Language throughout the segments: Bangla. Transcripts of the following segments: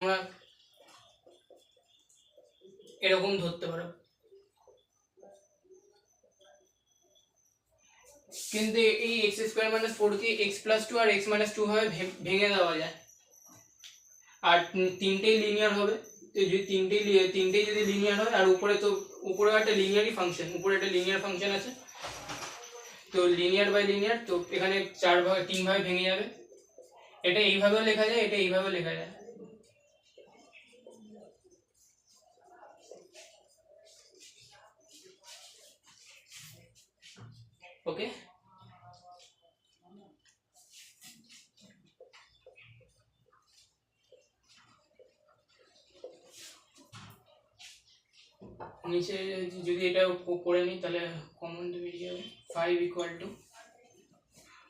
তোমরা এরকম ধরতে পারো, কিন্তু এই এক্স স্কোয়ার মাইনাস ফোরকে এক্স প্লাস টু আর এক্স মাইনাস টু ভাবে ভেঙে দেওয়া যায়, আর তিনটেই লিনিয়ার হবে। তো যদি তিনটেই যদি লিনিয়ার হয়, আর উপরে তো উপরে একটা লিনিয়ারই ফাংশন, উপরে একটা লিনিয়ার ফাংশন আছে, তো লিনিয়ার বাই লিনিয়ার, তো এখানে তিন ভাবে ভেঙে যাবে। এটা এইভাবেও লেখা যায়, এটা এইভাবেও লেখা যায়। ওকে, নিচে যদি এটা করে নিই তাহলে কমন বেরিয়ে যাবে 5 ইকুয়াল টু,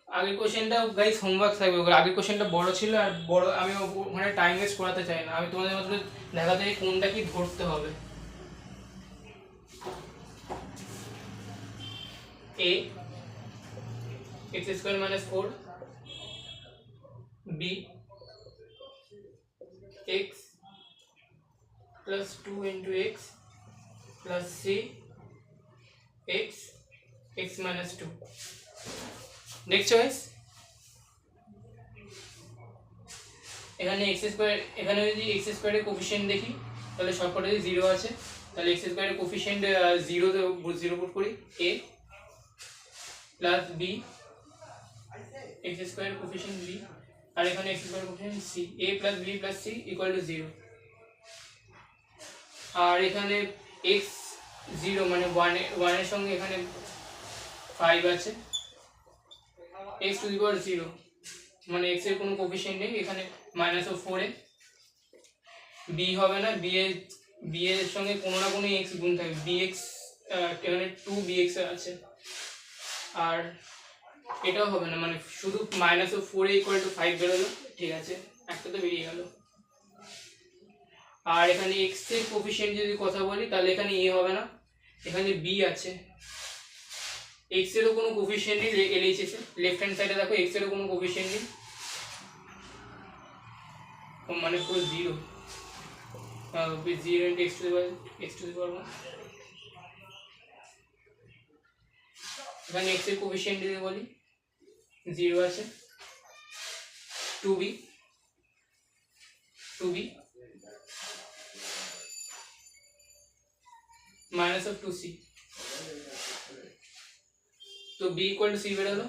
আগের কোশ্চেনটা গাইস হোমওয়ার্ক থাকবে, আগের কোশ্চেনটা বড় ছিল, আর বড় আমি ওখানে টাইম ওয়েস্ট করাতে চাই না, আমি তোমাদের মধ্যে দেখাতে চাই কোনটা কি ধরতে হবে। a x square minus 4, b x plus 2 into x plus c x x minus 2। Next choice, এখানে এক্স স্কোয়ার, এখানে যদি এক্স স্কোয়ারের কোফিশিয়েন্ট দেখি তাহলে সবকটাই জিরো আছে, তাহলে এক্স স্কোয়ারের কোফিশিয়েন্ট জিরো পুট করি, a plus B X square coefficient B, আর এখানে X square coefficient C, a plus B plus C equal to 0, আর এখানে এক্স জিরো মানে ওয়ানের সঙ্গে এখানে 5 আছে, এক্স টু দি পাওয়ার 0 মানে এক্স এর কোনো কোফিশিয়েন্ট নেই, এখানে -4 এ বি হবে না, বি এর সঙ্গে কোনো না কোনো এক্স গুণ থাকবে, bx এখানে 2bx আছে, আর এটাও হবে না, মানে শুধু -4 ইকুয়াল টু 5 বেরোলো, ঠিক আছে একটা তো বেরিয়ে গেল। আর এখানে এক্স এর কোফিশিয়েন্ট যদি কথা বলি তাহলে এখানে এ হবে না, এখানে বি আছে, এক্স এরও কোনো কোফিশিয়েন্ট নেই, LHS এ লেফট হ্যান্ড সাইডে দেখো এক্স এরও কোনো কোফিশিয়েন্ট নেই, মানে পুরো 0, 0 into x to the power 1, এখানে x এর কোফিশিয়েন্ট যদি বলি 0 আছে, 2b minus of 2c, তো b equal to c বেরোলো।